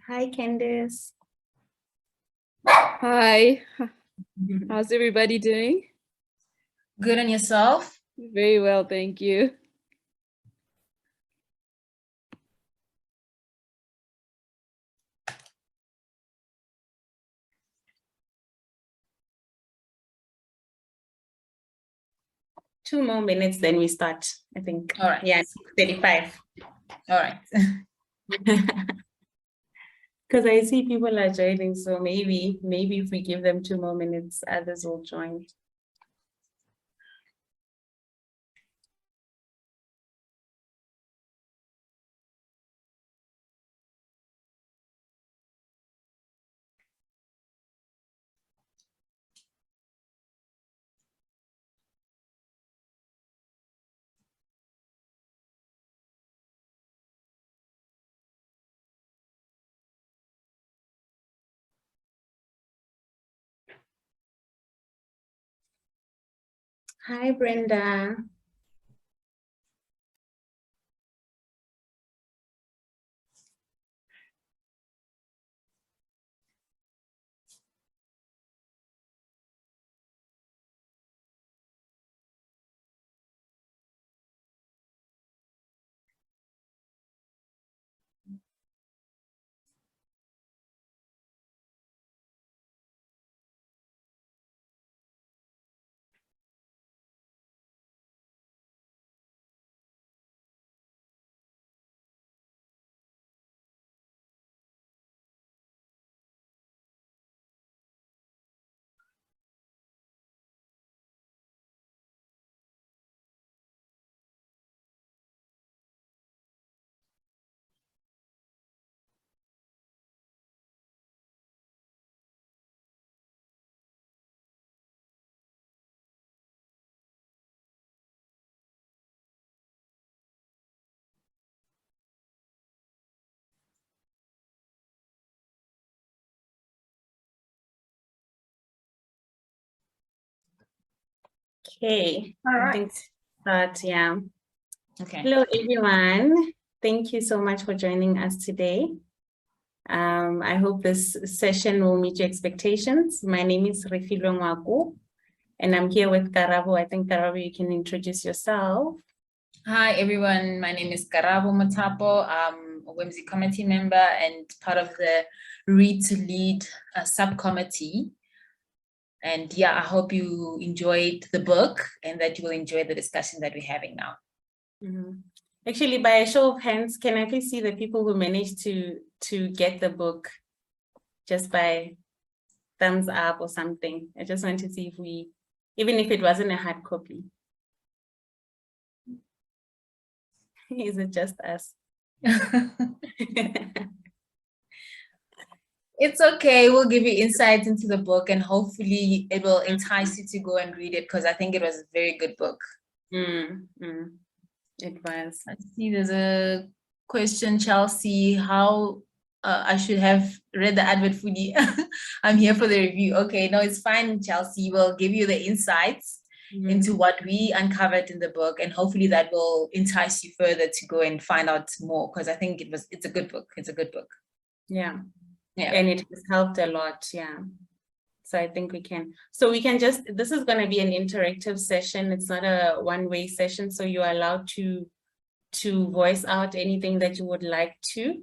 Hi, Candice. Hi, how's everybody doing? Good, on yourself? Very well, thank you. Two more minutes, then we start, I think. All right. Yeah, 35. All right. Because I see people are joining, so maybe if we give them 2 more minutes, others will join. Hi, Brenda. Okay. All right. I think that, yeah. Okay. Hello, everyone. Thank you so much for joining us today. I hope this session will meet your expectations. My name is 𝗕𝗲𝗶𝗴 𝗛𝗂𝗺, and I'm here with 𝗕𝗲𝗶. I think 𝗕𝗲𝗶, you can introduce yourself. Hi, everyone. My name is 𝗕𝗲𝗶 𝗛𝗂𝗎. I'm a WiMSA committee member and part of the Read-to-Lead subcommittee. And yeah, I hope you enjoyed the book and that you will enjoy the discussion that we're having now. Actually, by a show of hands, can I please see the people who managed to get the book just by thumbs up or something? I just want to see if we, even if it wasn't a hard copy. Is it just us? It's okay. We'll give you insights into the book and hopefully it will entice you to go and read it because I think it was a very good book. It was. I see there's a question, Chelsea, how I should have read the advert fully. I'm here for the review. Okay, no, it's fine, Chelsea. We'll give you the insights into what we uncovered in the book and hopefully that will entice you further to go and find out more because I think it's a good book. It's a good book. Yeah. Yeah. And it has helped a lot. Yeah. So I think we can. So we can just, this is going to be an interactive session. It's not a one-way session. So you're allowed to voice out anything that you would like to.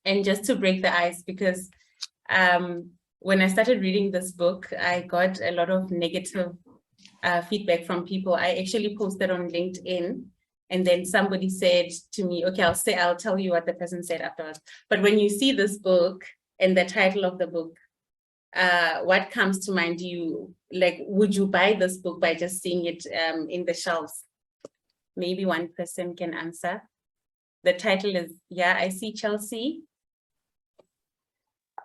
And just to break the ice, because when I started reading this book, I got a lot of negative feedback from people. I actually posted on LinkedIn. And then somebody said to me, okay, I'll tell you what the person said afterwards. But when you see this book and the title of the book, what comes to mind? Would you buy this book by just seeing it in the shelves? Maybe one person can answer. The title is, yeah, I see Chelsea.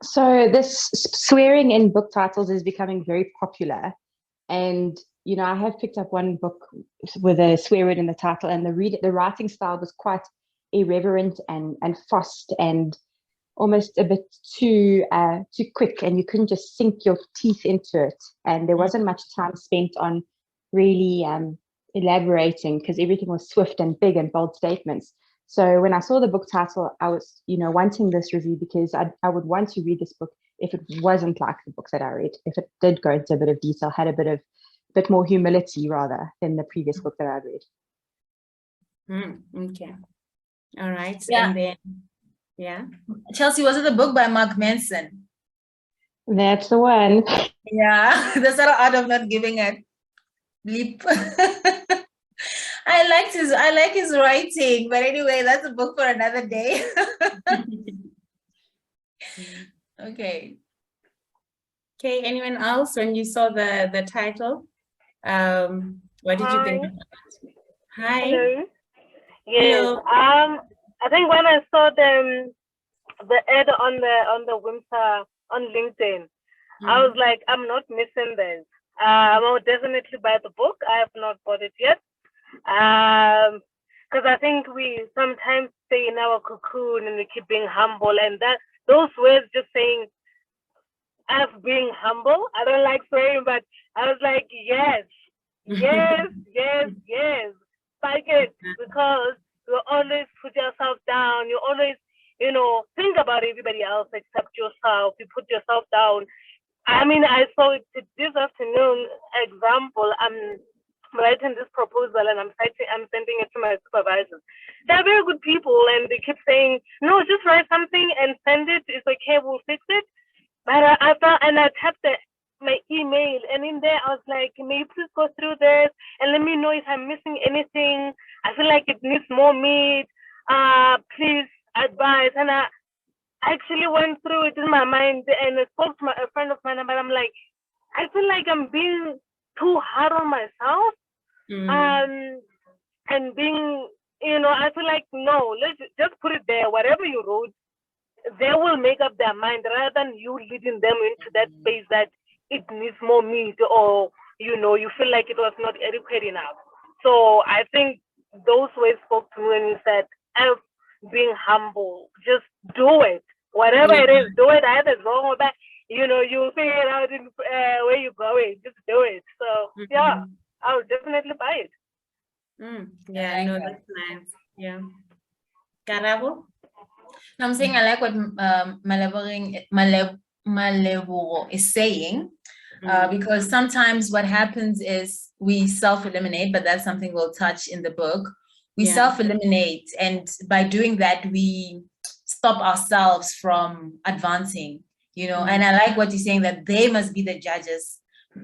So this swearing in book titles is becoming very popular. And you know, I have picked up one book with a swear word in the title, and the writing style was quite irreverent and fast and almost a bit too quick, and you couldn't just sink your teeth into it. And there wasn't much time spent on really elaborating because everything was swift and big and bold statements. So when I saw the book title, I was, wanting this review because I would want to read this book if it wasn't like the books that I read, if it did go into a bit of detail, had a bit more humility rather than the previous book that I read. Okay. All right. Yeah. And then, yeah. Chelsea, was it the book by Mark Manson? That's the one. Yeah, the subtle art of not giving a bleep. I like his writing, but anyway, that's a book for another day. Okay. Okay, anyone else, when you saw the title, what did you think? Hi. Hello. Yes. Hello. I think when I saw the ad on the WiMSA on LinkedIn, I was like, I'm not missing this. I will definitely buy the book. I have not bought it yet. Because I think we sometimes stay in our cocoon and we keep being humble, and that those words just saying as being humble, I don't like swearing, but I was like, yes, yes, yes, yes. Like it, because you always put yourself down. You always, think about everybody else except yourself. You put yourself down. I mean, I saw it this afternoon. Example, I'm writing this proposal and I'm sending it to my supervisors. They're very good people, and they keep saying, no, just write something and send it. It's okay, we'll fix it. But I tapped my email, and in there I was like, may you please go through this and let me know if I'm missing anything. I feel like it needs more meat. Please advise. And I actually went through it in my mind and I spoke to a friend of mine, but I'm like, I feel like I'm being too hard on myself. And being, I feel like, no, let's just put it there. Whatever you wrote, they will make up their mind rather than you leading them into that space that it needs more meat, or, you feel like it was not adequate enough. So I think those words spoke to me when you said, being humble, just do it. Whatever it is, do it. Either it's wrong or bad, you'll figure it out in where you're going. Just do it. So yeah, I would definitely buy it. Yeah, no, that's nice. Yeah. 𝗕𝗏𝗶? No, I'm saying I like what 𝗕𝗏𝗶 is saying, because sometimes what happens is we self-eliminate, but that's something we'll touch in the book. We self-eliminate, and by doing that, we stop ourselves from advancing, and I like what you're saying, that they must be the judges.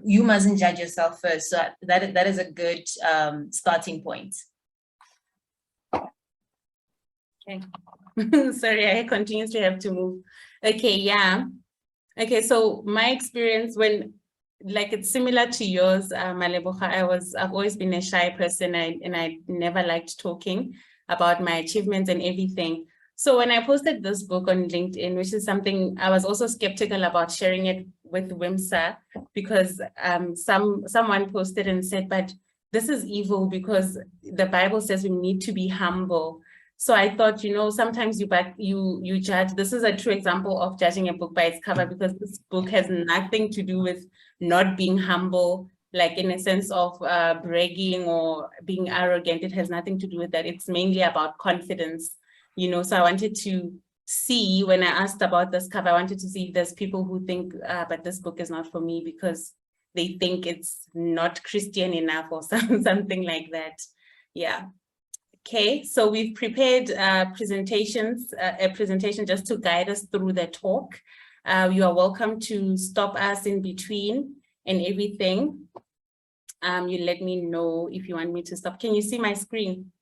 You mustn't judge yourself first. So that is a good starting point. Okay. Sorry, I continuously have to move. Okay, yeah. Okay, so my experience it's similar to yours, 𝗕𝗏𝗶. I've always been a shy person, and I never liked talking about my achievements and everything. So when I posted this book on LinkedIn, which is something I was also skeptical about sharing it with WiMSA, because someone posted and said, but this is evil because the Bible says we need to be humble. So I thought, sometimes you judge. This is a true example of judging a book by its cover, because this book has nothing to do with not being humble, like in a sense of bragging or being arrogant. It has nothing to do with that. It's mainly about confidence, So I wanted to see, when I asked about this cover, I wanted to see if there's people who think, but this book is not for me because they think it's not Christian enough or something like that. Yeah. Okay, so we've prepared a presentation just to guide us through the talk. You are welcome to stop us in between and everything. You let me know if you want me to stop. Can you see my screen?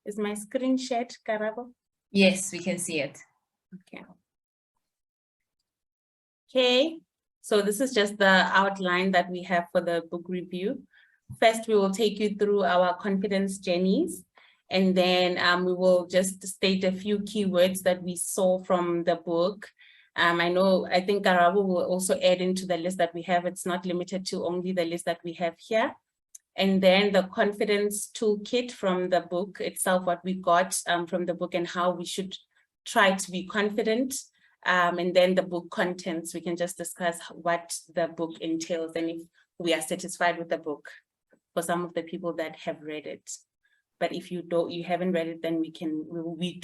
Is my screen shared, 𝗕𝗏𝗶? Yes, we can see it. Okay. Okay, so this is just the outline that we have for the book review. First, we will take you through our confidence journeys, and then we will just state a few keywords that we saw from the book. I think 𝗕𝗏𝗶 will also add into the list that we have. It's not limited to only the list that we have here. And then the confidence toolkit from the book itself, what we got from the book and how we should try to be confident. And then the book contents, we can just discuss what the book entails and if we are satisfied with the book for some of the people that have read it. But if you haven't read it, then we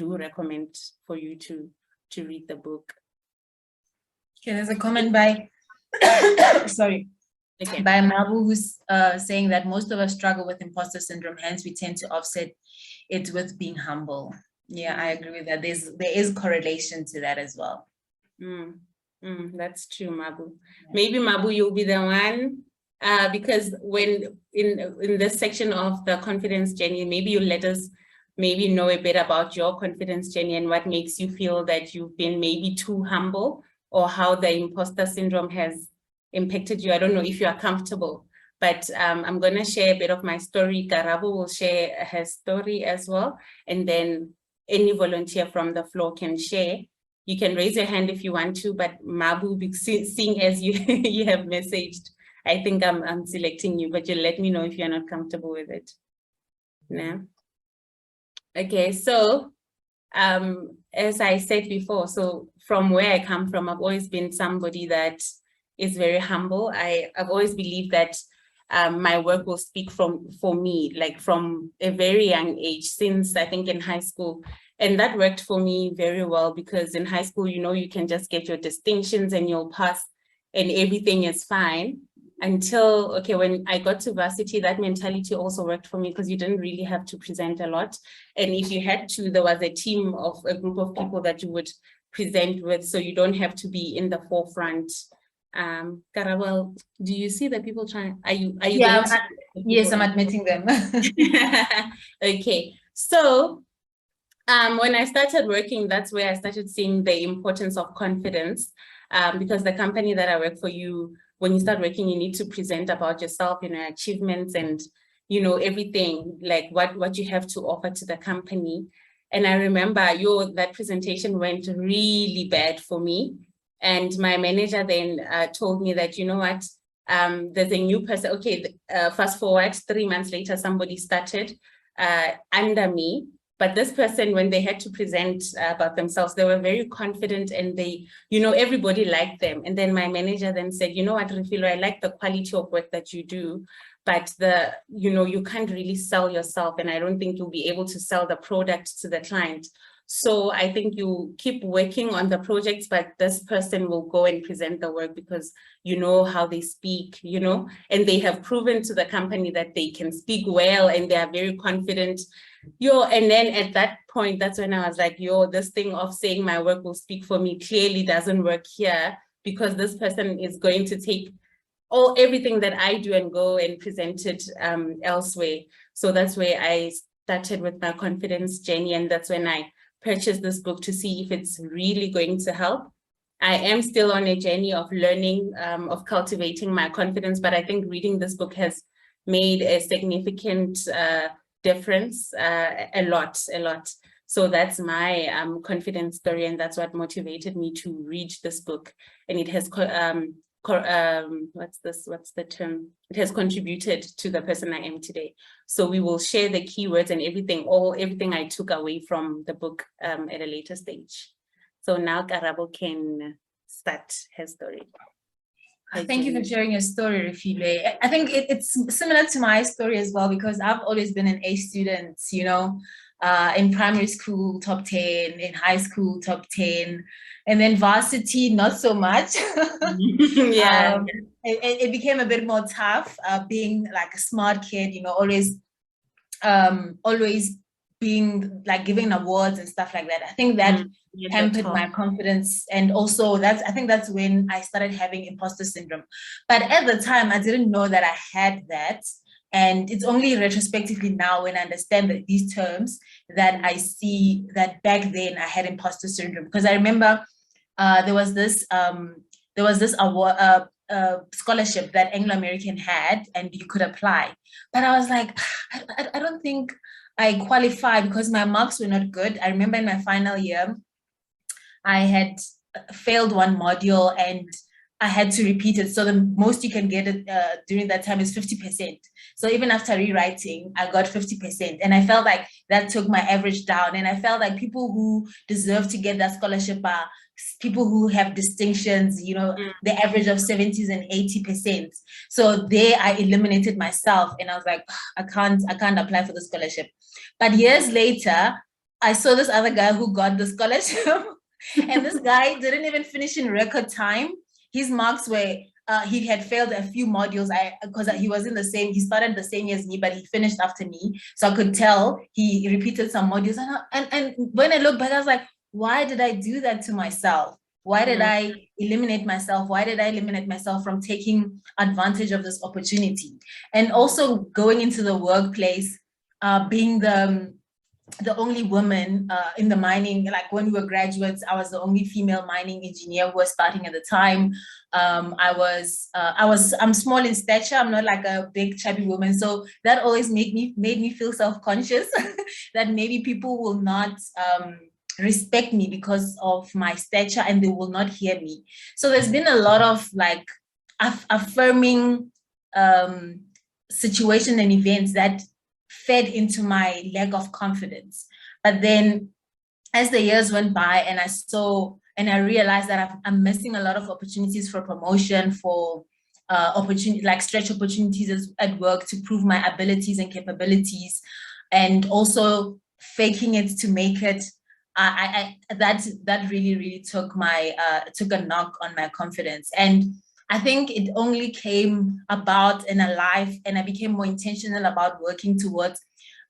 do recommend for you to read the book. Okay, there's a comment by sorry. Okay. By Mabu, who's saying that most of us struggle with imposter syndrome, hence we tend to offset it with being humble. Yeah, I agree with that. There is correlation to that as well. That's true, Mabu. Maybe Mabu, you'll be the one, because when in this section of the confidence journey, maybe you'll let us maybe know a bit about your confidence journey and what makes you feel that you've been maybe too humble, or how the imposter syndrome has impacted you. I don't know if you are comfortable, but I'm going to share a bit of my story. 𝗕𝗲𝗶 will share her story as well, and then any volunteer from the floor can share. You can raise your hand if you want to, but Mabu, seeing as you you have messaged, I think I'm selecting you, but you'll let me know if you're not comfortable with it. No? Okay, so as I said before, so from where I come from, I've always been somebody that is very humble. I've always believed that my work will speak for me, like from a very young age, since I think in high school. And that worked for me very well, because in high school, you know, you can just get your distinctions and you'll pass and everything is fine. Until, okay, when I got to varsity, that mentality also worked for me, because you didn't really have to present a lot. And if you had to, there was a team of a group of people that you would present with, so you don't have to be in the forefront. 𝗕𝗲𝗶, do you see the people trying? Are you Yeah, going to yes, I'm admitting them. Okay, so when I started working, that's where I started seeing the importance of confidence, because the company that I work for, when you start working, you need to present about yourself, you know, achievements and, you know, everything, like what you have to offer to the company. And I remember that presentation went really bad for me. And my manager then told me that, you know what, there's a new person. Okay, fast forward 3 months later, somebody started under me. But this person, when they had to present about themselves, they were very confident, and they, you know, everybody liked them. And then my manager then said, you know what, Refilo, I like the quality of work that you do, but you know, you can't really sell yourself, and I don't think you'll be able to sell the product to the client. So I think you keep working on the projects, but this person will go and present the work, because you know how they speak, you know, and they have proven to the company that they can speak well and they are very confident. And then at that point, that's when I was like, this thing of saying my work will speak for me clearly doesn't work here, because this person is going to take everything that I do and go and present it elsewhere. So that's where I started with my confidence journey, and that's when I purchased this book to see if it's really going to help. I am still on a journey of learning, of cultivating my confidence, but I think reading this book has made a significant difference, a lot. So that's my confidence story, and that's what motivated me to read this book. And it has what's the term? It has contributed to the person I am today. So we will share the keywords and everything I took away from the book at a later stage. So now 𝗕𝗲𝗶 can start her story. Thank you for sharing your story, Refilo. I think it's similar to my story as well, because I've always been an A student, you know, in primary school, top 10, in high school, top 10, and then varsity, not so much. Yeah. It became a bit more tough, being like a smart kid, you know, always being like giving awards and stuff like that. I think that hampered my confidence, and also I think that's when I started having imposter syndrome. But at the time, I didn't know that I had that, and it's only retrospectively now, when I understand these terms, that I see that back then I had imposter syndrome. Because I remember there was this award, scholarship that Anglo American had, and you could apply, but I was like, I don't think I qualified, because my marks were not good. I remember in my final year, I had failed one module, and I had to repeat it. So the most you can get it during that time is 50%. So even after rewriting, I got 50%. And I felt like that took my average down. And I felt like people who deserve to get that scholarship are people who have distinctions, you know, the average of 70s and 80%. So there I eliminated myself and I was like, I can't apply for the scholarship. But years later, I saw this other guy who got the scholarship and this guy didn't even finish in record time. His marks were, he had failed a few modules because he was in the same, he started the same year as me, but he finished after me. So I could tell he repeated some modules. And when I look back, I was like, why did I do that to myself? Why did I eliminate myself? Why did I eliminate myself from taking advantage of this opportunity? And also going into the workplace, being the only woman in the mining, like when we were graduates, I was the only female mining engineer who was starting at the time. I'm small in stature. I'm not like a big chubby woman. So that always made me feel self-conscious that maybe people will not respect me because of my stature and they will not hear me. So there's been a lot of like affirming situations and events that fed into my lack of confidence. But then as the years went by and I realized that I'm missing a lot of opportunities for promotion, for opportunity, like stretch opportunities at work to prove my abilities and capabilities, and also faking it to make it. That really took a knock on my confidence. And I think it only came about and alive, and I became more intentional about working towards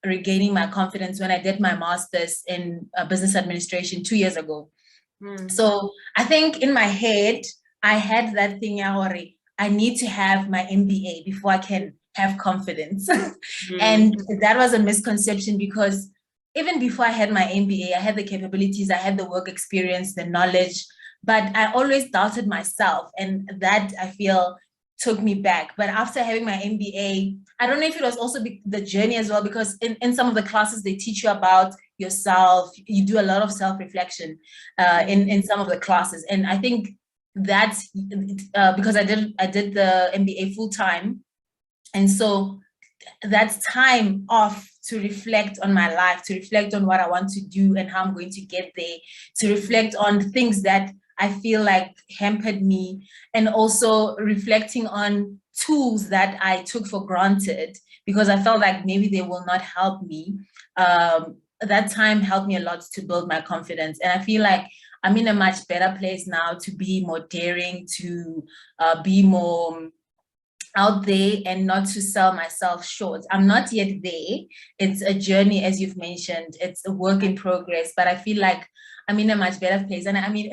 regaining my confidence when I did my master's in business administration 2 years ago. So I think in my head, I had that thing, I need to have my MBA before I can have confidence. And that was a misconception because even before I had my MBA, I had the capabilities, I had the work experience, the knowledge, but I always doubted myself, and that I feel took me back. But after having my MBA, I don't know if it was also the journey as well, because in some of the classes, they teach you about yourself. You do a lot of self-reflection in some of the classes. And I think that's because I did the MBA full-time. And so that's time off to reflect on my life, to reflect on what I want to do and how I'm going to get there, to reflect on things that I feel like hampered me, and also reflecting on tools that I took for granted because I felt like maybe they will not help me. That time helped me a lot to build my confidence. And I feel like I'm in a much better place now to be more daring, to be more out there and not to sell myself short. I'm not yet there. It's a journey, as you've mentioned. It's a work in progress, but I feel like I'm in a much better place. And I mean,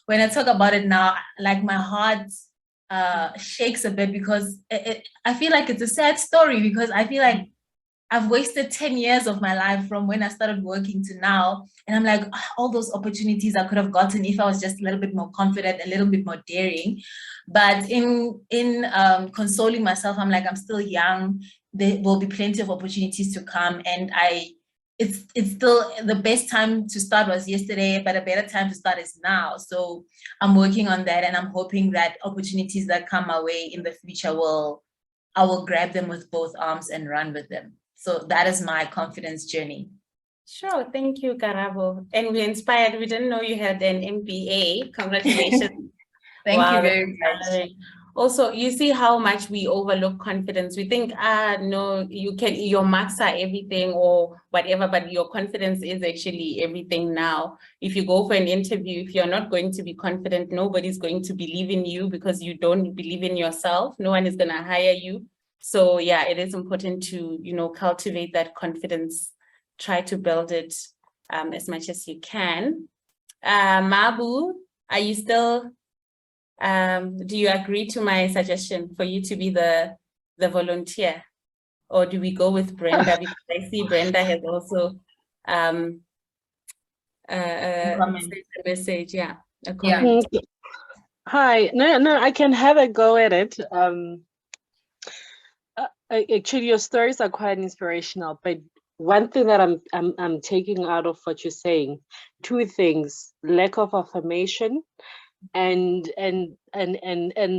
when I talk about it now, like my heart shakes a bit because I feel like it's a sad story, because I feel like I've wasted 10 years of my life from when I started working to now. And I'm like, all those opportunities I could have gotten if I was just a little bit more confident, a little bit more daring. But in consoling myself, I'm like, I'm still young. There will be plenty of opportunities to come. And it's still the best time to start was yesterday, but a better time to start is now. So I'm working on that, and I'm hoping that opportunities that come my way in the future I will grab them with both arms and run with them. So that is my confidence journey. Sure, thank you, Karabo. And we're inspired. We didn't know you had an MBA. Congratulations. Thank Wow, you very much. inspiring. Also, you see how much we overlook confidence. We think, no, your marks are everything or whatever, but your confidence is actually everything now. If you go for an interview, if you're not going to be confident, nobody's going to believe in you because you don't believe in yourself. No one is going to hire you. So yeah, it is important to, cultivate that confidence, try to build it as much as you can. Mabu, are you still, do you agree to my suggestion for you to be the volunteer? Or do we go with Brenda? Because I see Brenda has also sent a message, yeah, a comment. Yeah. Hi, no, I can have a go at it. Actually, your stories are quite inspirational, but one thing that I'm taking out of what you're saying, two things: lack of affirmation And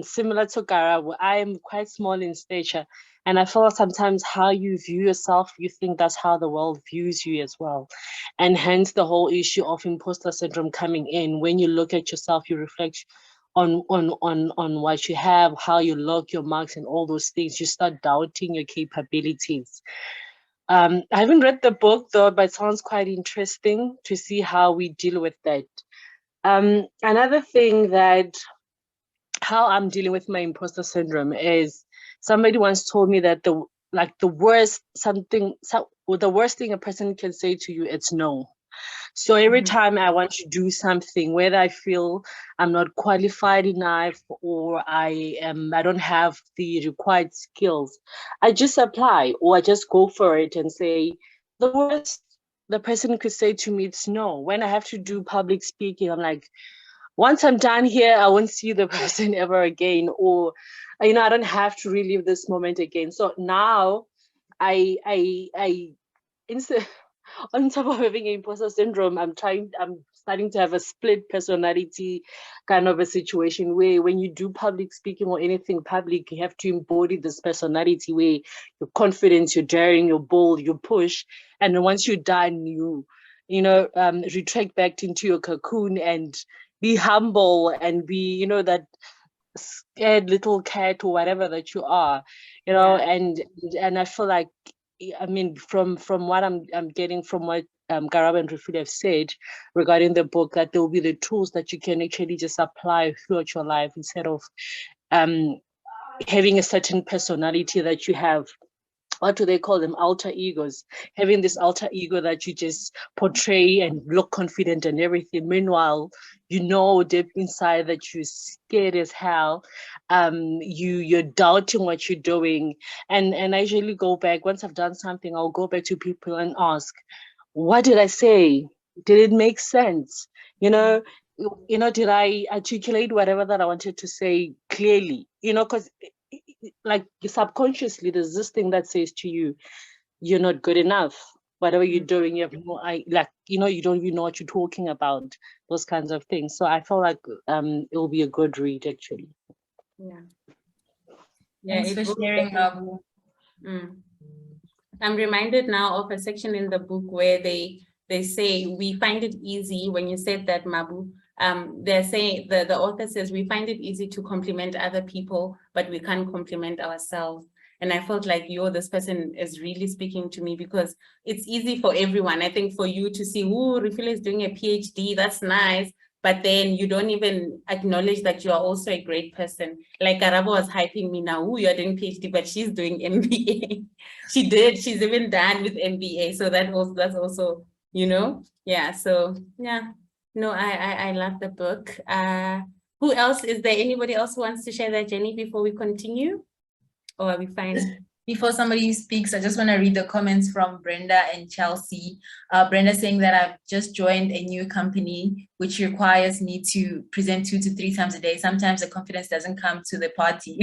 similar to 𝗕𝗲𝗄𝗏, I am quite small in stature. And I feel sometimes how you view yourself, you think that's how the world views you as well. And hence the whole issue of imposter syndrome coming in. When you look at yourself, you reflect on what you have, how you look, your marks and all those things. You start doubting your capabilities. I haven't read the book though, but it sounds quite interesting to see how we deal with that. Another thing that how I'm dealing with my imposter syndrome is somebody once told me that the worst thing a person can say to you, it's no. So every time I want to do something, whether I feel I'm not qualified enough or I don't have the required skills, I just apply or I just go for it and say, the worst the person could say to me, it's no. When I have to do public speaking, I'm like, once I'm done here, I won't see the person ever again, or, I don't have to relive this moment again. So now instead, on top of having imposter syndrome, I'm starting to have a split personality kind of a situation where when you do public speaking or anything public, you have to embody this personality where you're confident, you're daring, you're bold, you push. And then once you're done, you retract back into your cocoon and be humble and be, that scared little cat or whatever that you are, and I feel like, I mean, from what I'm getting from what 𝗕𝗲𝗄𝗏 and 𝗕𝗲𝗄𝗏 have said regarding the book, that there will be the tools that you can actually just apply throughout your life instead of having a certain personality that you have. What do they call them? Alter egos. Having this alter ego that you just portray and look confident and everything. Meanwhile, deep inside that you're scared as hell. You're doubting what you're doing. And I usually go back, once I've done something, I'll go back to people and ask, what did I say? Did it make sense? Did I articulate whatever that I wanted to say clearly? Because like subconsciously there's this thing that says to you, you're not good enough. Whatever you're doing, you have you don't even know what you're talking about, those kinds of things. So I feel like it will be a good read actually. Thanks for sharing, Mabu. I'm reminded now of a section in the book where they say, we find it easy, when you said that, Mabu, they're saying, the author says, we find it easy to compliment other people, but we can't compliment ourselves. And I felt like, this person is really speaking to me, because it's easy for everyone. I think for you to see, Refiloe is doing a PhD, that's nice. But then you don't even acknowledge that you are also a great person. Like 𝗕𝗲𝗄𝗏 was hyping me now, you're doing PhD, but she's doing MBA. She's even done with MBA. So that's also, so yeah. No, I love the book. Who else? Is there anybody else who wants to share their journey before we continue? Or are we fine? Before somebody speaks, I just want to read the comments from Brenda and Chelsea. Brenda saying that I've just joined a new company, which requires me to present 2 to 3 times a day. Sometimes the confidence doesn't come to the party.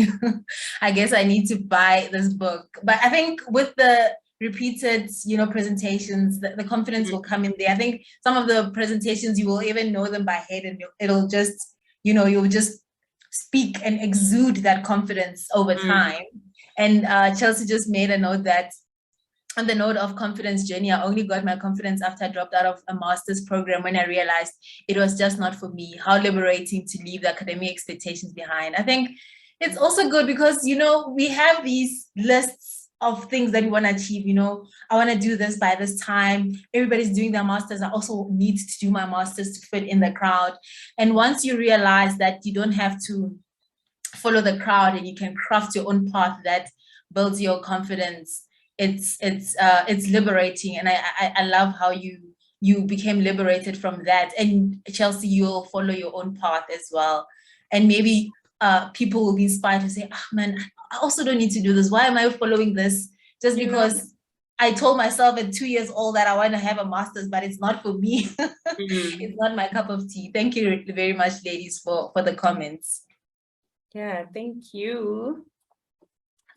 I guess I need to buy this book. But I think with the repeated, presentations, the confidence will come in there. I think some of the presentations, you will even know them by head, and it'll just, you'll just speak and exude that confidence over time. And Chelsea just made a note that on the note of confidence journey, I only got my confidence after I dropped out of a master's program, when I realized it was just not for me. How liberating to leave the academic expectations behind. I think it's also good because, we have these lists of things that we want to achieve. I want to do this by this time. Everybody's doing their masters. I also need to do my masters to fit in the crowd. And once you realize that you don't have to follow the crowd and you can craft your own path that builds your confidence, it's liberating. And I love how you became liberated from that. And Chelsea, you'll follow your own path as well. And maybe people will be inspired to say, man, I also don't need to do this. Why am I following this? Just because I told myself at 2 years old that I want to have a master's, but it's not for me. It's not my cup of tea. Thank you very much, ladies, for the comments. Yeah, thank you.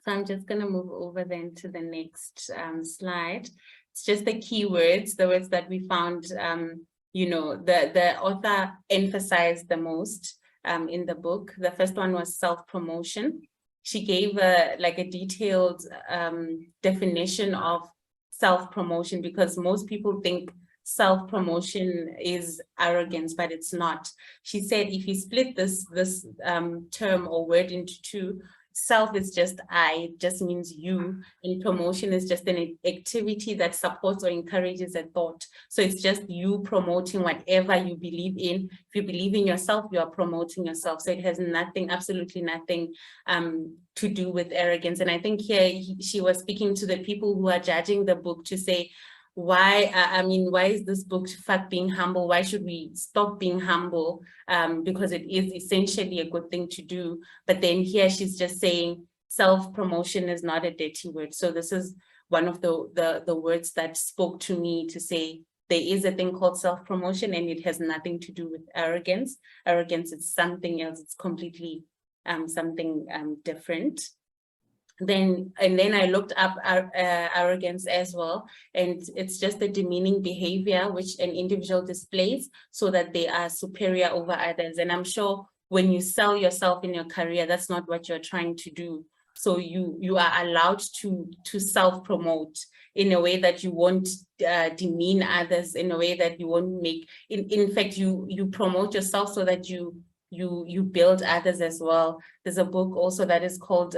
So I'm just going to move over then to the next slide. It's just the keywords, the words that we found, the author emphasized the most. in the book. The first one was self-promotion. She gave a detailed definition of self-promotion, because most people think self-promotion is arrogance, but it's not. She said if you split this term or word into two, self is just I, it just means you, and promotion is just an activity that supports or encourages a thought. So it's just you promoting whatever you believe in. If you believe in yourself, you are promoting yourself. So it has nothing, absolutely nothing to do with arrogance. And I think here she was speaking to the people who are judging the book to say, why is this book fuck being humble? Why should we stop being humble? Because it is essentially a good thing to do. But then here she's just saying self-promotion is not a dirty word. So this is one of the words that spoke to me to say there is a thing called self-promotion, and it has nothing to do with arrogance. Arrogance is something else. It's completely something different. Then I looked up arrogance as well, and it's just a demeaning behavior which an individual displays so that they are superior over others. And I'm sure when you sell yourself in your career, that's not what you're trying to do. So you are allowed to self-promote in a way that you won't demean others, in a way that you won't make, in fact, you promote yourself so that you build others as well. There's a book also that is called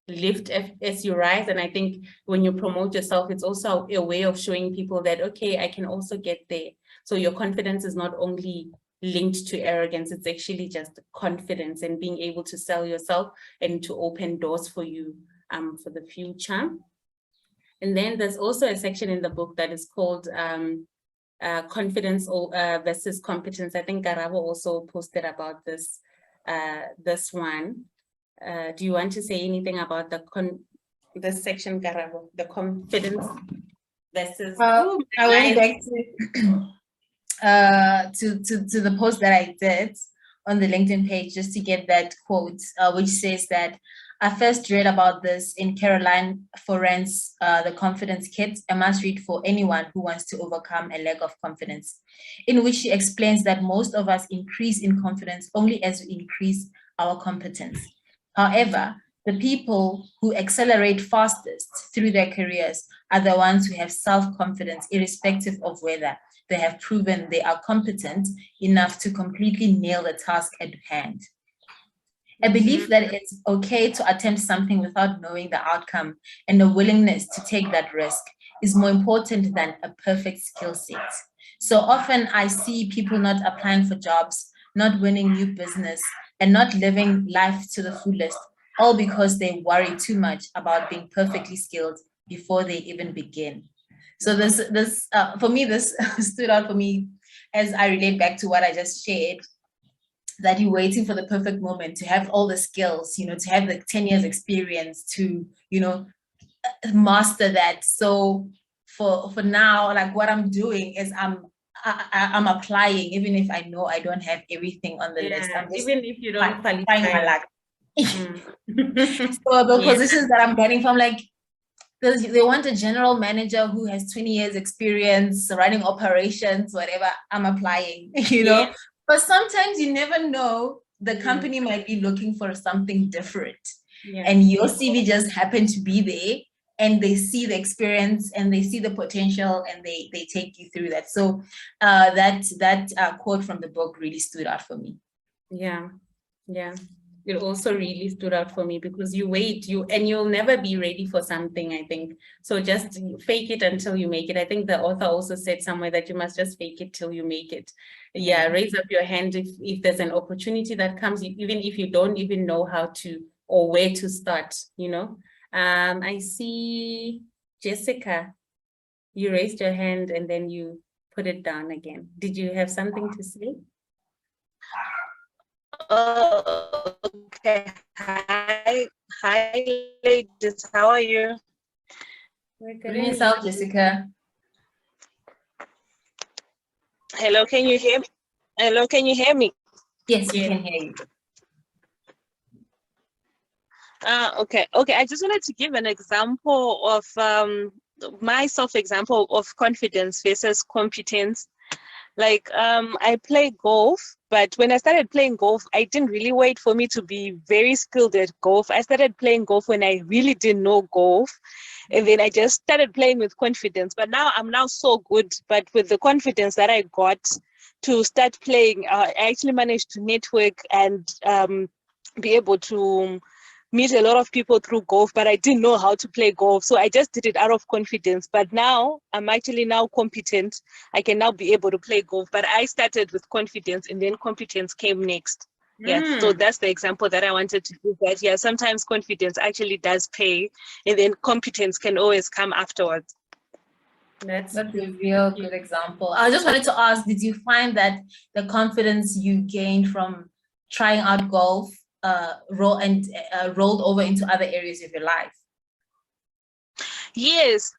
Lift as you rise. And I think when you promote yourself, it's also a way of showing people that, okay, I can also get there. So your confidence is not only linked to arrogance, it's actually just confidence and being able to sell yourself and to open doors for you for the future. And then there's also a section in the book that is called confidence versus competence. I think 𝗕𝗏𝗶 also posted about this one. Do you want to say anything about this section, 𝗕𝗏𝗶, the confidence versus? I went back to the post that I did on the LinkedIn page just to get that quote, which says that I first read about this in Caroline Foran's The Confidence Kit, a must-read for anyone who wants to overcome a lack of confidence, in which she explains that most of us increase in confidence only as we increase our competence. However, the people who accelerate fastest through their careers are the ones who have self-confidence, irrespective of whether they have proven they are competent enough to completely nail the task at hand. A belief that it's okay to attempt something without knowing the outcome and a willingness to take that risk is more important than a perfect skill set. So often I see people not applying for jobs, not winning new business, and not living life to the fullest, all because they worry too much about being perfectly skilled before they even begin. So this for me, this stood out for me as I relate back to what I just shared, that you're waiting for the perfect moment to have all the skills, to have the 10 years experience to, master that. So for now, like what I'm doing is I'm applying, even if I know I don't have everything on the list. I'm just even if you don't qualify. My luck. So the positions that I'm getting from, like, they want a general manager who has 20 years experience running operations, whatever. I'm applying, know. But sometimes you never know, the company might be looking for something different. And your CV just happened to be there, and they see the experience and they see the potential, and they take you through that. So that quote from the book really stood out for me. Yeah. It also really stood out for me, because you wait, you'll never be ready for something, I think. So just fake it until you make it. I think the author also said somewhere that you must just fake it till you make it. Raise up your hand if there's an opportunity that comes, even if you don't even know how to or where to start, I see Jessica, you raised your hand and then you put it down again. Did you have something to say? Okay. Hi, ladies. How are you? We're good. Good yourself, Jessica. Hello, can you hear me? Hello, can you hear me? Yes, we can hear you. Okay. I just wanted to give an example of my self-example of confidence versus competence. Like, I play golf, but when I started playing golf, I didn't really wait for me to be very skilled at golf. I started playing golf when I really didn't know golf. And then I just started playing with confidence. But now I'm now so good. But with the confidence that I got to start playing, I actually managed to network and be able to meet a lot of people through golf, but I didn't know how to play golf. So I just did it out of confidence. But now I'm actually now competent. I can now be able to play golf, but I started with confidence and then competence came next. Yeah, so that's the example that I wanted to give, that yeah, sometimes confidence actually does pay and then competence can always come afterwards. That's a real good example. I just wanted to ask, did you find that the confidence you gained from trying out golf rolled over into other areas of your life? Yes,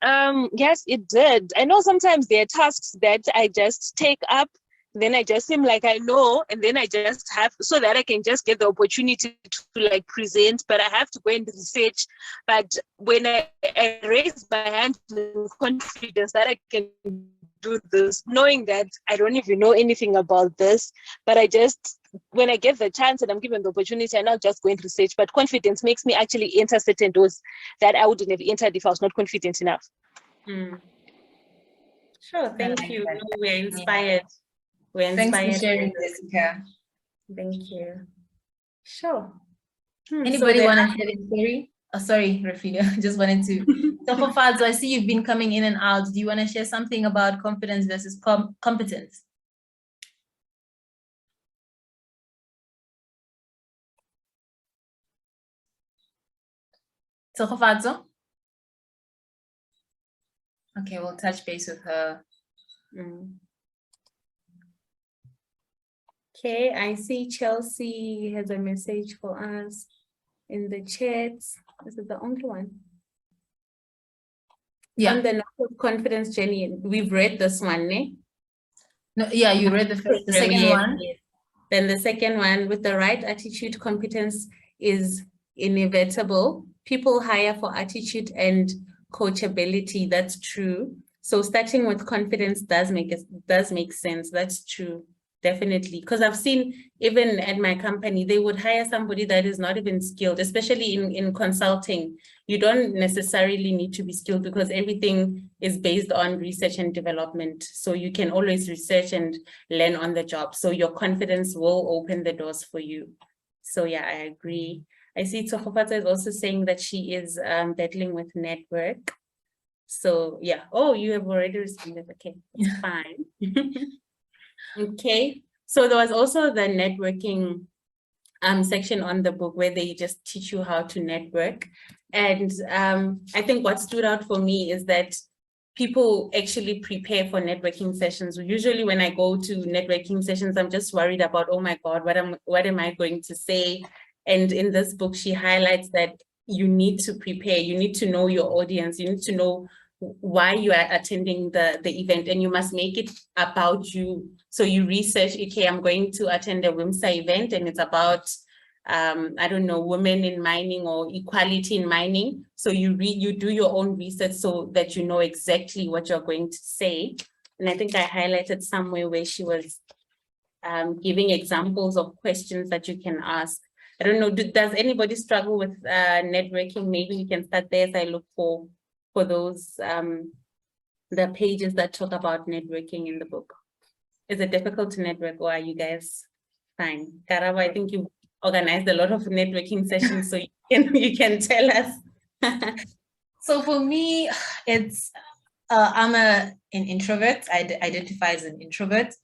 yes, it did. I know sometimes there are tasks that I just take up, then I just seem like I know, and then I just have, so that I can just get the opportunity to like present, but I have to go and research. But when I raise my hand with confidence that I can do this, knowing that I don't even know anything about this, but I just, when I get the chance and I'm given the opportunity, I now just go and research. But confidence makes me actually enter certain doors that I wouldn't have entered if I was not confident enough. Sure, thank you. We're inspired. We're Thanks inspired. for sharing, Jessica. Thank you. Sure. Anybody want to share their story? Oh, sorry, Rafina, just wanted to. 𝗕𝗲𝗴, I see you've been coming in and out. Do you want to share something about confidence versus competence? 𝗕𝗲𝗴? Okay, we'll touch base with her. Okay, I see Chelsea has a message for us in the chat. This is the only one. Yeah. On the note of confidence journey, we've read this one, ne? No, yeah, you read the second one. Yes. Then the second one, with the right attitude, competence is inevitable. People hire for attitude and coachability. That's true. So starting with confidence does make sense. That's true. Definitely. Because I've seen even at my company, they would hire somebody that is not even skilled, especially in consulting. You don't necessarily need to be skilled because everything is based on research and development. So you can always research and learn on the job. So your confidence will open the doors for you. So yeah, I agree. I see 𝗕𝗲𝗴 is also saying that she is battling with network. So yeah. Oh, you have already responded. Okay, that's fine. Okay. So there was also the networking section on the book where they just teach you how to network. And I think what stood out for me is that people actually prepare for networking sessions. Usually when I go to networking sessions, I'm just worried about, oh my God, what am I going to say? And in this book, she highlights that you need to prepare, you need to know your audience, you need to know why you are attending the event, and you must make it about you. So you research, okay, I'm going to attend a WiMSA event and it's about, I don't know, women in mining or equality in mining. So you do your own research so that you know exactly what you're going to say. And I think I highlighted somewhere where she was giving examples of questions that you can ask. I don't know, does anybody struggle with networking? Maybe we can start there as I look for those, the pages that talk about networking in the book. Is it difficult to network, or are you guys fine? 𝗕𝗲𝗴, I think you organized a lot of networking sessions, so you can tell us. So for me, it's, I'm an introvert. I identify as an introvert.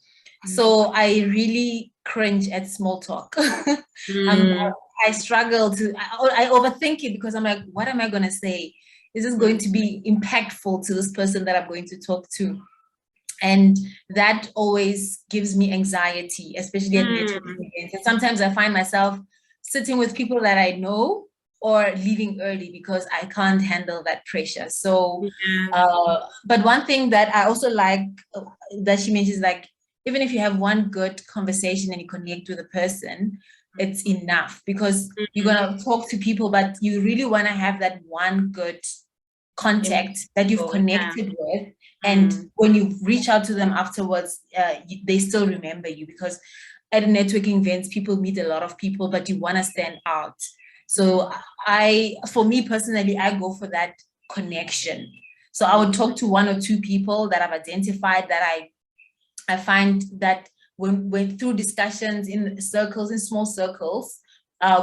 So I really cringe at small talk. I struggle to, I overthink it because I'm like, what am I going to say? Is this going to be impactful to this person that I'm going to talk to? And that always gives me anxiety, especially at networking events. And sometimes I find myself sitting with people that I know or leaving early because I can't handle that pressure. So, but one thing that I also like that she mentions, like, even if you have one good conversation and you connect with a person, it's enough, because you're going to talk to people, but you really want to have that one good contact that you've connected with, And when you reach out to them afterwards, they still remember you, because at networking events, people meet a lot of people, but you want to stand out. So for me personally, I go for that connection. So I would talk to 1 or 2 people that I've identified that I find that when through discussions in circles, in small circles,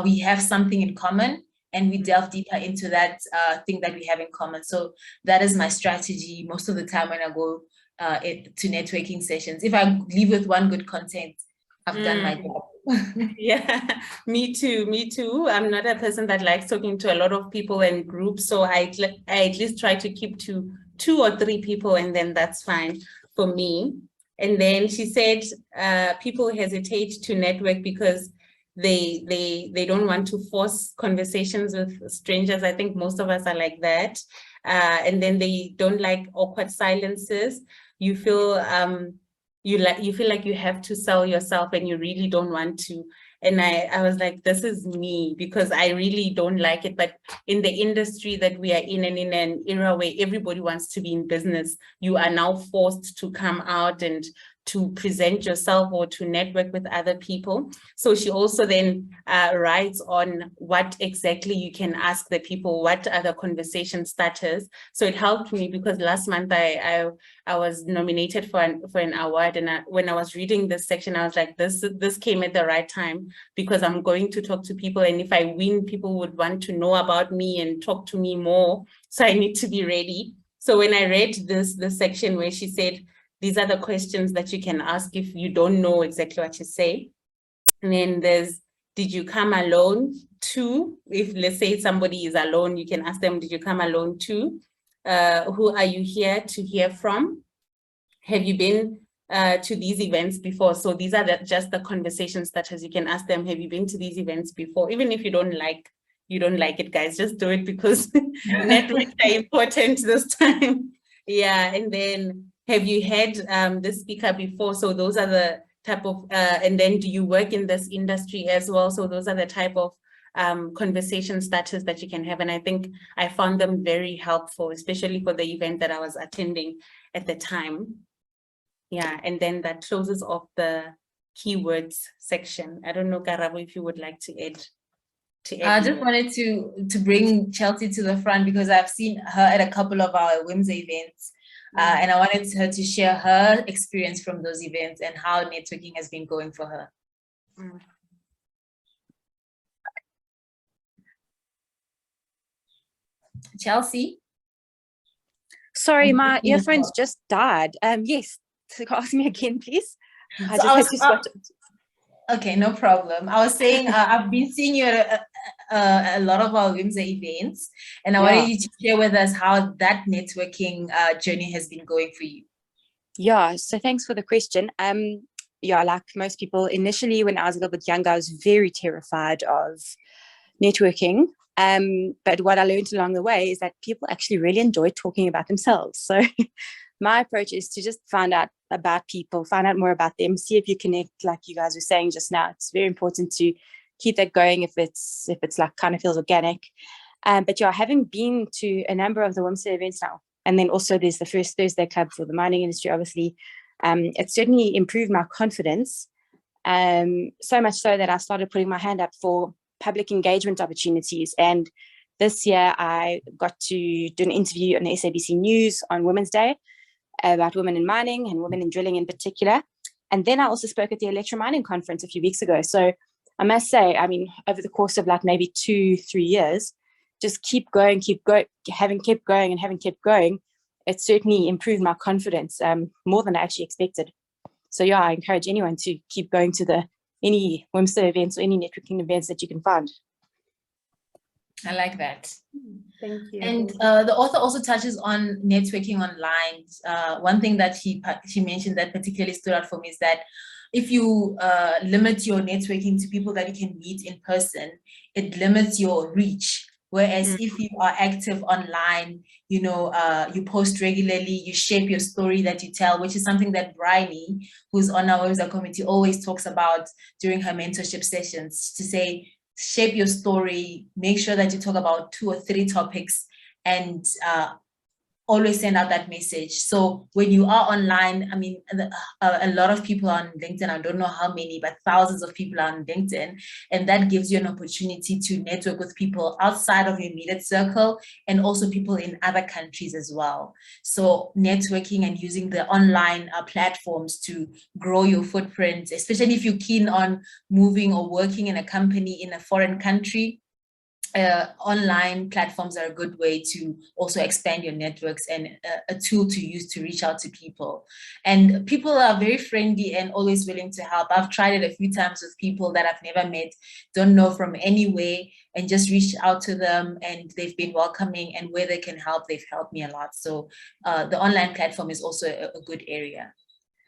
we have something in common, and we delve deeper into that thing that we have in common. So that is my strategy most of the time when I go to networking sessions. If I leave with one good content, I've done my job. Yeah, me too. I'm not a person that likes talking to a lot of people in groups, so I at least try to keep to 2 or 3 people, and then that's fine for me. And then she said people hesitate to network because they don't want to force conversations with strangers. I think most of us are like that. And then they don't like awkward silences. You feel you feel like you have to sell yourself and you really don't want to. And I was like, this is me, because I really don't like it. But in the industry that we are in, and in an era where everybody wants to be in business, you are now forced to come out and to present yourself or to network with other people. So she also then writes on what exactly you can ask the people, what are the conversation starters. So it helped me, because last month I was nominated for an award, and when I was reading this section, I was like, this came at the right time, because I'm going to talk to people, and if I win, people would want to know about me and talk to me more. So I need to be ready. So when I read this section where she said, these are the questions that you can ask if you don't know exactly what to say. And then there's, did you come alone too? If let's say somebody is alone, you can ask them, did you come alone too? Who are you here to hear from? Have you been to these events before? So these are just the conversation starters. You can ask them, have you been to these events before? Even if you don't like it, guys, just do it, because networks are important this time. Yeah, and then, have you had this speaker before? So those are the type of, and then do you work in this industry as well? So those are the type of conversation starters that you can have. And I think I found them very helpful, especially for the event that I was attending at the time. Yeah, and then that closes off the keywords section. I don't know, Karabo, if you would like to add. I just wanted to bring Chelsea to the front, because I've seen her at a couple of our WiMSA events. And I wanted her to share her experience from those events and how networking has been going for her. Chelsea? Sorry, my earphones just died. Yes, so ask me again, please. I just had to switch it. Okay, no problem. I was saying I've been seeing you at a lot of our WiMSA events, and I wanted you to share with us how that networking journey has been going for you. Yeah, so thanks for the question. Yeah, like most people, initially when I was a little bit younger, I was very terrified of networking. But what I learned along the way is that people actually really enjoy talking about themselves. So my approach is to just find out about people, find out more about them, see if you connect, like you guys were saying just now. It's very important to keep that going if it's like kind of feels organic. But yeah, having been to a number of the WiMSA events now, and then also there's the First Thursday Club for the mining industry, obviously, it certainly improved my confidence. So much so that I started putting my hand up for public engagement opportunities. And this year I got to do an interview on the SABC News on Women's Day about women in mining and women in drilling in particular. And then I also spoke at the Electromining conference a few weeks ago. So I must say, I mean, over the course of like maybe 2-3 years, just having kept going, it certainly improved my confidence more than I actually expected. So yeah, I encourage anyone to keep going to any WiMSA events or any networking events that you can find. I like that. Thank you. And the author also touches on networking online. One thing that she mentioned that particularly stood out for me is that if you limit your networking to people that you can meet in person, it limits your reach. Whereas if you are active online, you know, you post regularly, you shape your story that you tell, which is something that Bryony, who's on our WiMSA committee, always talks about during her mentorship sessions, to say, shape your story, make sure that you talk about 2 or 3 topics, and always send out that message. So when you are online, I mean, a lot of people are on LinkedIn. I don't know how many, but thousands of people are on LinkedIn. And that gives you an opportunity to network with people outside of your immediate circle and also people in other countries as well. So networking and using the online platforms to grow your footprint, especially if you're keen on moving or working in a company in a foreign country, online platforms are a good way to also expand your networks and a tool to use to reach out to people. And people are very friendly and always willing to help. I've tried it a few times with people that I've never met, don't know from anywhere, and just reached out to them and they've been welcoming, and where they can help, they've helped me a lot. So the online platform is also a good area.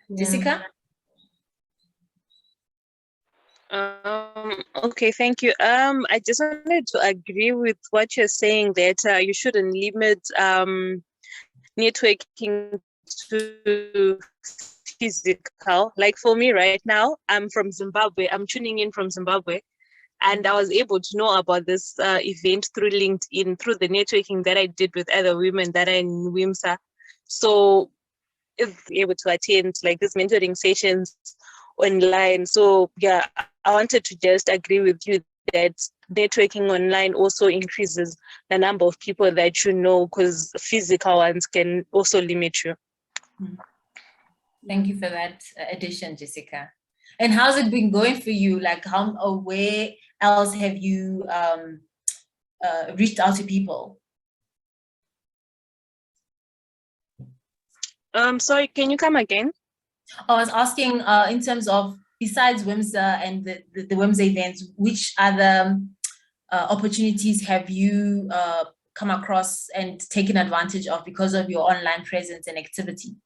Yeah. Jessica? Okay, thank you. I just wanted to agree with what you're saying, that you shouldn't limit networking to physical. Like for me right now, I'm from Zimbabwe. I'm tuning in from Zimbabwe, and I was able to know about this event through LinkedIn, through the networking that I did with other women that are in WiMSA. So if able to attend like these mentoring sessions online. So yeah, I wanted to just agree with you that networking online also increases the number of people that you know, because physical ones can also limit you. Thank you for that addition, Jessica. And how's it been going for you? Like, where else have you reached out to people? Sorry, can you come again? I was asking in terms of, besides WiMSA and the WiMSA events, which other opportunities have you come across and taken advantage of because of your online presence and activity?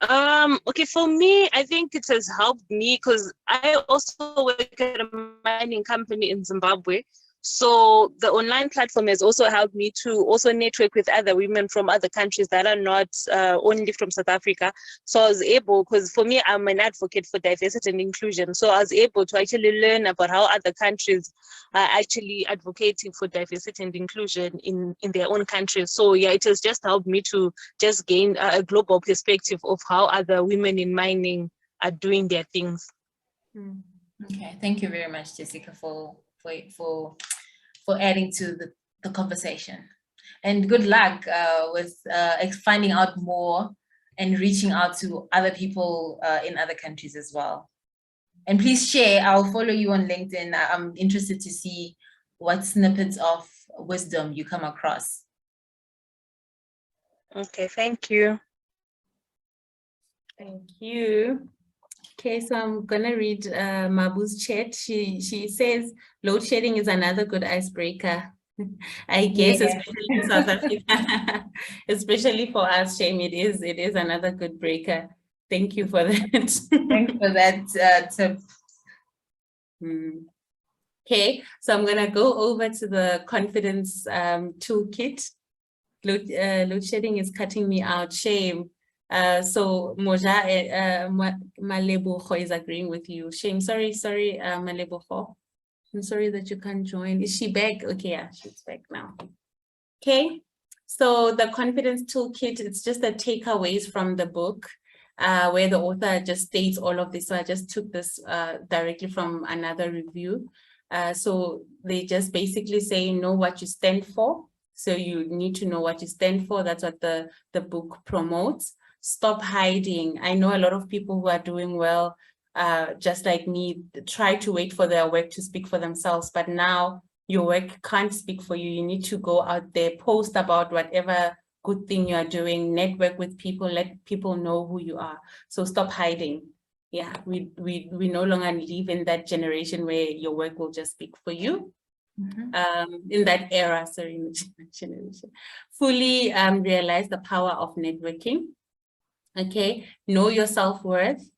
Okay, for me, I think it has helped me because I also work at a mining company in Zimbabwe. So the online platform has also helped me to also network with other women from other countries that are not only from South Africa. So I was able, because for me, I'm an advocate for diversity and inclusion. So I was able to actually learn about how other countries are actually advocating for diversity and inclusion in their own countries. So yeah, it has just helped me to just gain a global perspective of how other women in mining are doing their things. Okay, thank you very much, Jessica, for adding to the conversation, and good luck with finding out more and reaching out to other people in other countries as well. And please share. I'll follow you on LinkedIn. I'm interested to see what snippets of wisdom you come across. Okay, thank you. Thank you. Okay, so I'm gonna read Mabu's chat. She says load shedding is another good icebreaker. I guess, yeah. Especially in South Africa, especially for us, Shame, it is another good breaker. Thank you for that. Thanks for that tip. Okay, so I'm gonna go over to the confidence toolkit. Load shedding is cutting me out. Shame. So Moja 𝗕𝗲𝗶 is agreeing with you. Shame, sorry, 𝗕𝗲𝗶. I'm sorry that you can't join. Is she back? Okay, yeah, she's back now. Okay, so the confidence toolkit, it's just the takeaways from the book where the author just states all of this. So I just took this directly from another review. So they just basically say, know what you stand for. So you need to know what you stand for. That's what the book promotes. Stop hiding. I know a lot of people who are doing well, just like me, try to wait for their work to speak for themselves. But now your work can't speak for you. You need to go out there, post about whatever good thing you are doing, network with people, let people know who you are. So stop hiding. Yeah, we no longer live in that generation where your work will just speak for you. In that era, sorry, generation. Fully realize the power of networking. Okay, know your self-worth,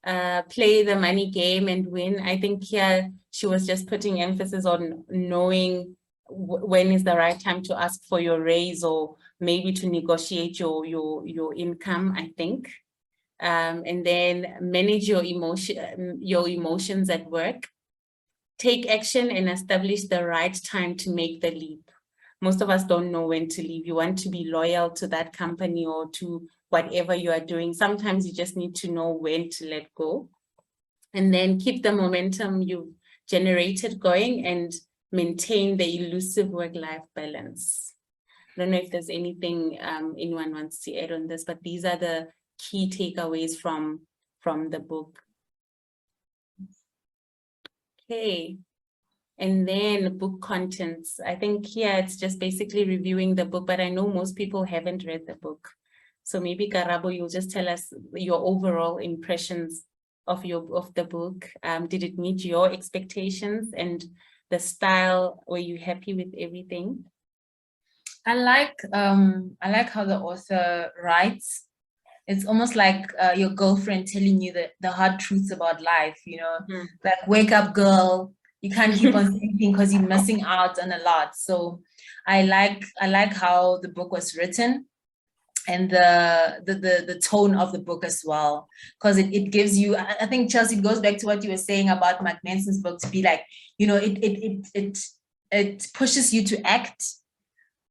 play the money game and win. I think here she was just putting emphasis on knowing when is the right time to ask for your raise or maybe to negotiate your income, I think. And then manage your emotions at work. Take action and establish the right time to make the leap. most of us don't know when to leave. You want to be loyal to that company or to whatever you are doing. Sometimes you just need to know when to let go, and then keep the momentum you've generated going and maintain the elusive work-life balance. I don't know if there's anything anyone wants to add on this, but these are the key takeaways from the book. Okay. And then book contents. I think here it's just basically reviewing the book, but I know most people haven't read the book. So maybe 𝗕𝗲𝗶, you'll just tell us your overall impressions of the book. Did it meet your expectations and the style? Were you happy with everything? I like how the author writes. It's almost like your girlfriend telling you the hard truths about life, you know, like, wake up, girl. You can't keep on sleeping because you're missing out on a lot. So I like how the book was written, and the tone of the book as well, because it gives you, I think, Chelsea, it goes back to what you were saying about Mark Manson's book, to be like, you know, it pushes you to act,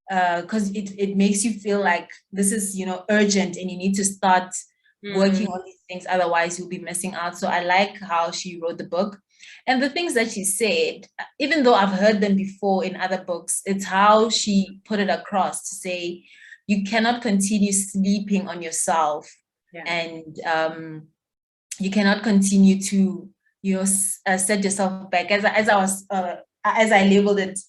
because it makes you feel like this is, you know, urgent and you need to start working on these things, otherwise you'll be missing out. So I like how she wrote the book. And the things that she said, even though I've heard them before in other books, it's how she put it across to say, you cannot continue sleeping on yourself, and you cannot continue to, you know, set yourself back. As I labeled it,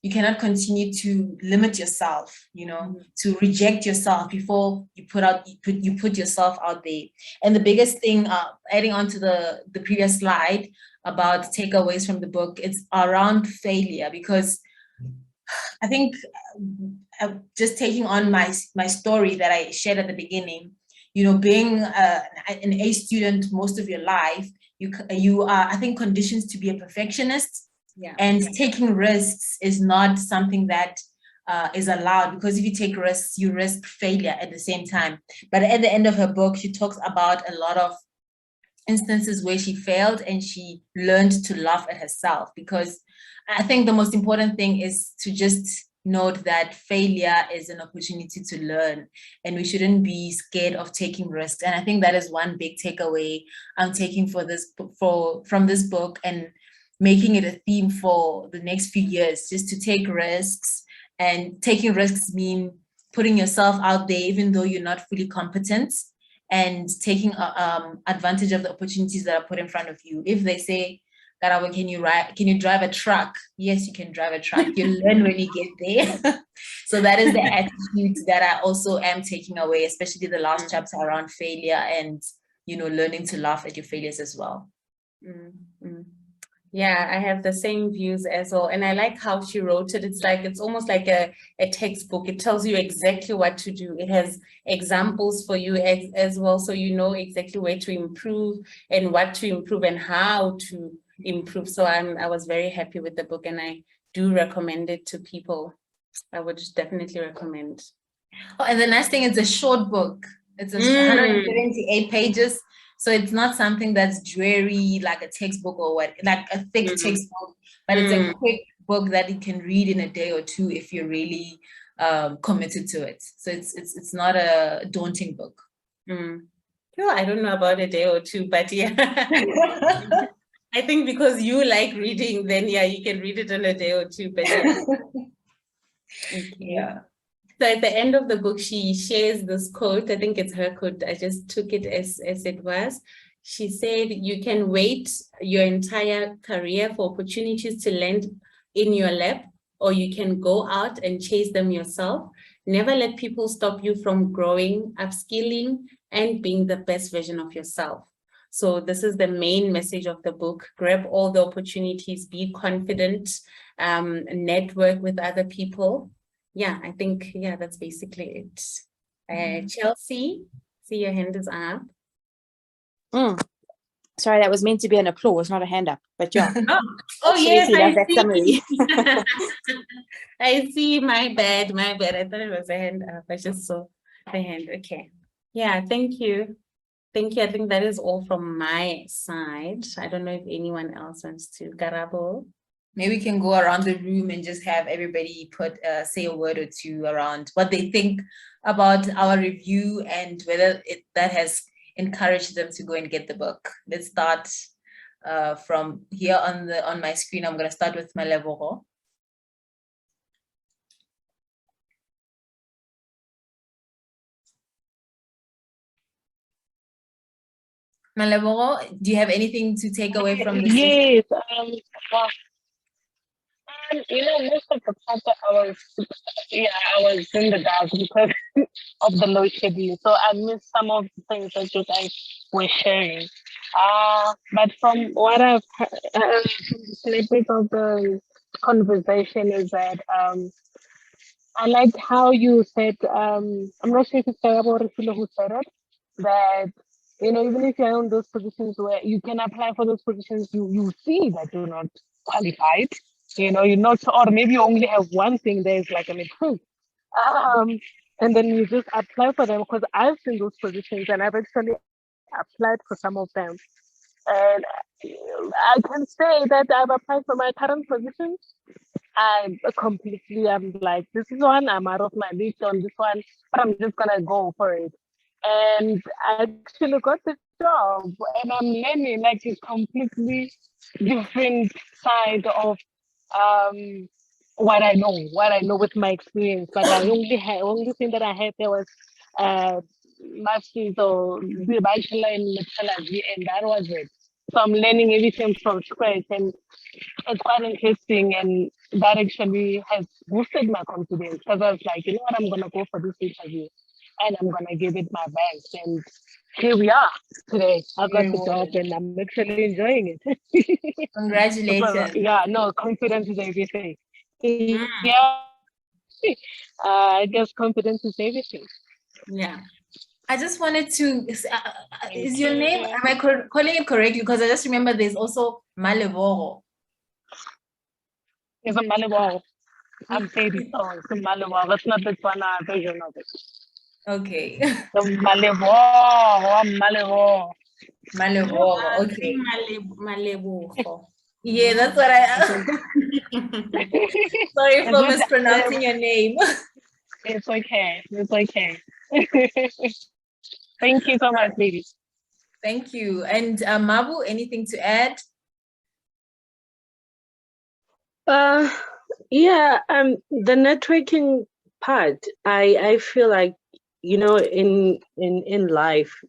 you cannot continue to limit yourself, you know, to reject yourself before you put yourself out there. And the biggest thing, adding on to the previous slide about takeaways from the book, it's around failure, because I think, just taking on my story that I shared at the beginning, you know, being an A student most of your life, you are, I think, conditioned to be a perfectionist. And taking risks is not something that is allowed, because if you take risks, you risk failure at the same time. But at the end of her book, she talks about a lot of instances where she failed and she learned to laugh at herself, because I think the most important thing is to just note that failure is an opportunity to learn, and we shouldn't be scared of taking risks. And I think that is one big takeaway I'm taking from this book, and making it a theme for the next few years, just to take risks. And taking risks mean putting yourself out there even though you're not fully competent, and taking advantage of the opportunities that are put in front of you. If they say, 𝗕𝗲𝗶, can you drive a truck? Yes, you can drive a truck. You learn when you get there. So that is the attitude that I also am taking away, especially the last chapter around failure, and, you know, learning to laugh at your failures as well. Yeah, I have the same views as well. And I like how she wrote it. It's almost like a textbook. It tells you exactly what to do. It has examples for you as well, so you know exactly where to improve and what to improve and how to improve. So I was very happy with the book, and I do recommend it to people. I would definitely recommend. Oh, and the nice thing, it's a short book. It's 178 pages. So it's not something that's dreary, like a textbook or like a thick textbook, but it's a quick book that you can read in a day or two if you're really committed to it. So it's not a daunting book. Well, I don't know about a day or two, but yeah. I think because you like reading, then yeah, you can read it in a day or two, but yeah. Yeah. So at the end of the book, she shares this quote. I think it's her quote. I just took it as it was. She said, you can wait your entire career for opportunities to land in your lap, or you can go out and chase them yourself. Never let people stop you from growing, upskilling, and being the best version of yourself. So this is the main message of the book. Grab all the opportunities, be confident, network with other people. Yeah, I think, yeah, that's basically it. Chelsea, see your hand is up. Sorry, that was meant to be an applause, not a hand up, but yeah. Oh yes, I that summary. I see, my bad. I thought it was a hand up. I just saw the hand. Okay. Yeah, thank you. Thank you. I think that is all from my side. I don't know if anyone else wants to. 𝗕𝗲𝗶. Maybe we can go around the room and just have everybody say a word or two around what they think about our review and whether that has encouraged them to go and get the book. Let's start from here on my screen. I'm going to start with 𝗕𝗲𝗶𝗴. 𝗕𝗲𝗶𝗴, do you have anything to take away from this? Yes. Well, most of the part that I was in the dark because of the load shedding. So I missed some of the things that you guys were sharing. But from what I've heard, from the snippet of the conversation is that I liked how you said, I'm not sure if it's 𝗕𝗲𝗶𝗴 who said it, that even if you're in those positions where you can apply for those positions, you see that you're not qualified. You're not, or maybe you only have one thing that is like an improve. And then you just apply for them, because I've seen those positions and I've actually applied for some of them. And I can say that I've applied for my current positions. I'm like, this is one, I'm out of my league on this one, but I'm just gonna go for it. And I actually got the job, and I'm learning like a completely different side of what I know with my experience. But I only thing that I had there was master's or the bachelor in 𝗕𝗲𝗶𝗴, and that was it. So I'm learning everything from scratch, and it's quite interesting, and that actually has boosted my confidence, because I was like, you know what, I'm gonna go for this interview and I'm gonna give it my best. And here we are today. I got the job and I'm actually enjoying it. Congratulations. Yeah, no, confidence is everything. Yeah. I guess confidence is everything. Yeah. I just wanted to, is your name, am I calling it correctly? Because I just remember there's also 𝗕𝗲𝗶𝗴. It's a 𝗕𝗲𝗶𝗴. I'm saying it's 𝗕𝗲𝗶𝗴. It's not the Tswana version of it. Okay. The 𝗕𝗲𝗶𝗴. Okay. 𝗕𝗲𝗶𝗴. Yeah, that's what sorry for mispronouncing your name. It's okay. It's okay. Thank you so much, ladies. Thank you. And Mabu, anything to add? Yeah, the networking part, I feel like, in life,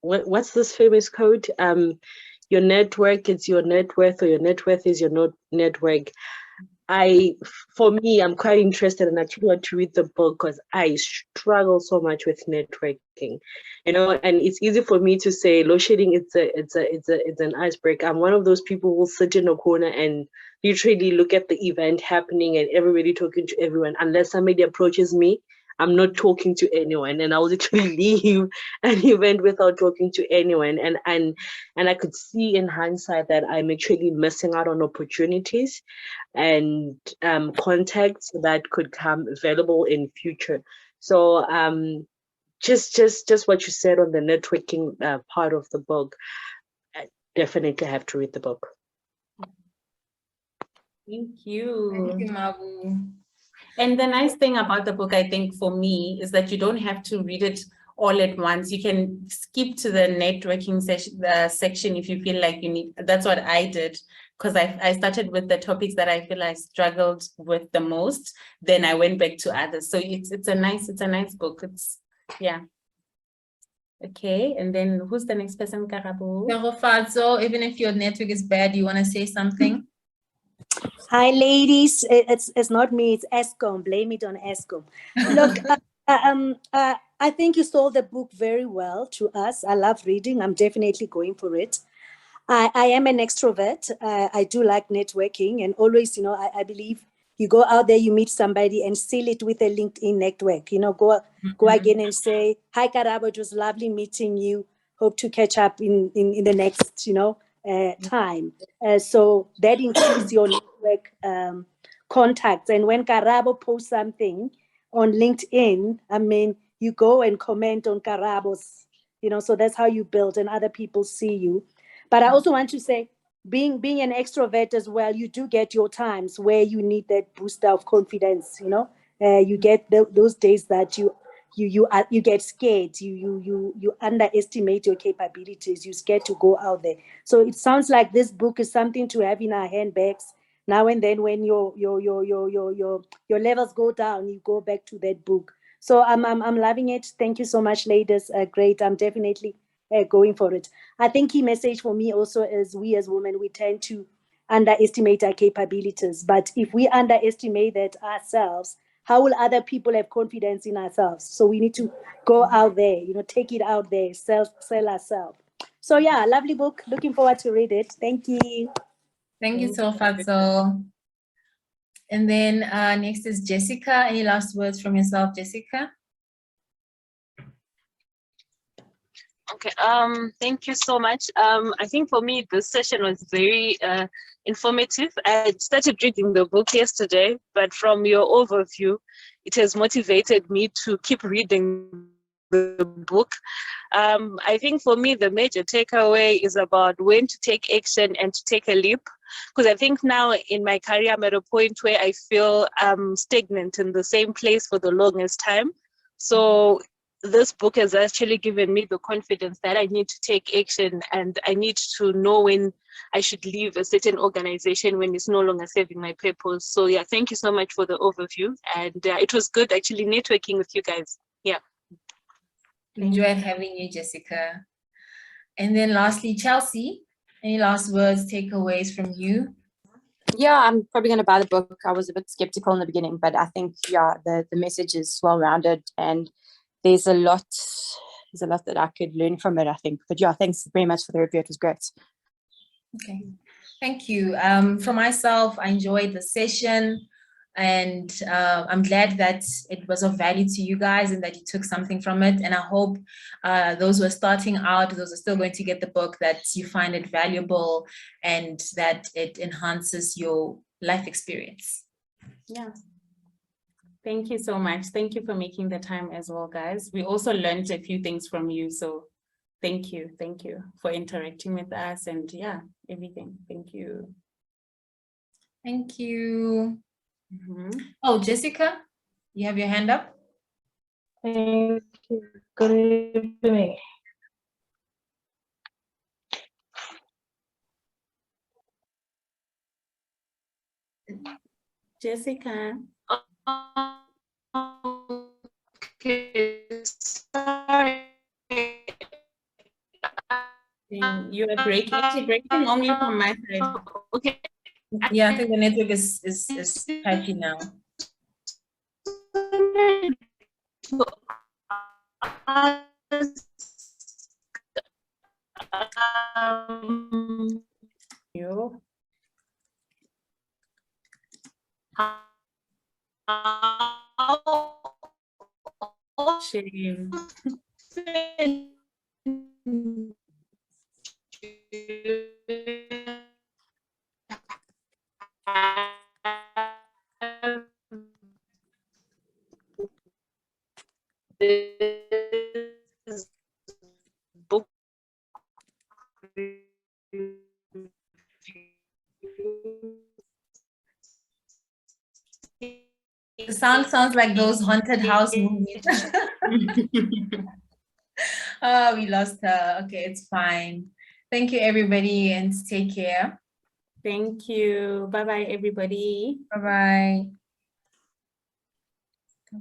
what's this famous quote? Your network is your net worth, or your net worth is your network. For me, I'm quite interested, and I actually want to read the book because I struggle so much with networking, and it's easy for me to say load shedding, it's an icebreaker. I'm one of those people who will sit in a corner and literally look at the event happening and everybody talking to everyone. Unless somebody approaches me, I'm not talking to anyone, and I will literally leave an event without talking to anyone. And I could see in hindsight that I'm actually missing out on opportunities and contacts that could come available in future. So just what you said on the networking part of the book, I definitely have to read the book. Thank you. Thank you, Mabu. And the nice thing about the book, I think, for me, is that you don't have to read it all at once. You can skip to the networking section if you feel like you need. That's what I did, because I started with the topics that I feel I struggled with the most. Then I went back to others. So it's a nice book. Yeah. Okay, and then who's the next person, Karabo? 𝗕𝗲𝗶𝗴, even if your network is bad, you want to say something? Hi, ladies. It's not me. It's Eskom. Blame it on Eskom. Look, I think you sold the book very well to us. I love reading. I'm definitely going for it. I am an extrovert. I do like networking, and always, I believe you go out there, you meet somebody, and seal it with a LinkedIn network. Go again and say, "Hi, Karabo. It was lovely meeting you. Hope to catch up in the next, time." So that increases your network contacts. And when Karabo posts something on LinkedIn, you go and comment on Karabo's, so that's how you build and other people see you. But I also want to say, being an extrovert as well, you do get your times where you need that booster of confidence. You know, you get those days that you get scared. You underestimate your capabilities. You're scared to go out there. So it sounds like this book is something to have in our handbags now and then. When your levels go down, you go back to that book. So I'm loving it. Thank you so much, ladies. Great. I'm definitely going for it. I think key message for me also is we as women, we tend to underestimate our capabilities. But if we underestimate that ourselves, how will other people have confidence in ourselves? So we need to go out there, you know, take it out there, sell ourselves. So yeah, lovely book. Looking forward to read it. Thank you. Thank you, 𝗕𝙗𝗄. And then next is Jessica. Any last words from yourself, Jessica? Okay, thank you so much. I think for me, this session was very informative. I started reading the book yesterday, but from your overview, it has motivated me to keep reading the book. I think for me, the major takeaway is about when to take action and to take a leap. Because I think now in my career, I'm at a point where I feel I'm stagnant in the same place for the longest time. So this book has actually given me the confidence that I need to take action, and I need to know when I should leave a certain organization when it's no longer serving my purpose. So yeah, thank you so much for the overview. And it was good actually networking with you guys. Yeah. Enjoyed having you, Jessica. And then lastly, Chelsea, any last words, takeaways from you? Yeah, I'm probably going to buy the book. I was a bit skeptical in the beginning, but I think, yeah, the message is well-rounded, and there's a lot that I could learn from it, I think. But yeah, thanks very much for the review. It was great. Okay, thank you. For myself, I enjoyed the session, and I'm glad that it was of value to you guys and that you took something from it. And I hope those who are starting out, those who are still going to get the book, that you find it valuable and that it enhances your life experience. Yeah. Thank you so much. Thank you for making the time as well, guys. We also learned a few things from you. So thank you. Thank you for interacting with us and yeah, everything. Thank you. Thank you. Mm-hmm. Oh, Jessica, you have your hand up? Thank you. Good evening. Jessica. Okay, sorry. You are breaking only from my side. Okay. Yeah, I think the network is patchy now. You. Shame. This book The sound sounds like those haunted house movies. Oh, we lost her. Okay, it's fine. Thank you, everybody, and take care. Thank you. Bye-bye, everybody. Bye-bye.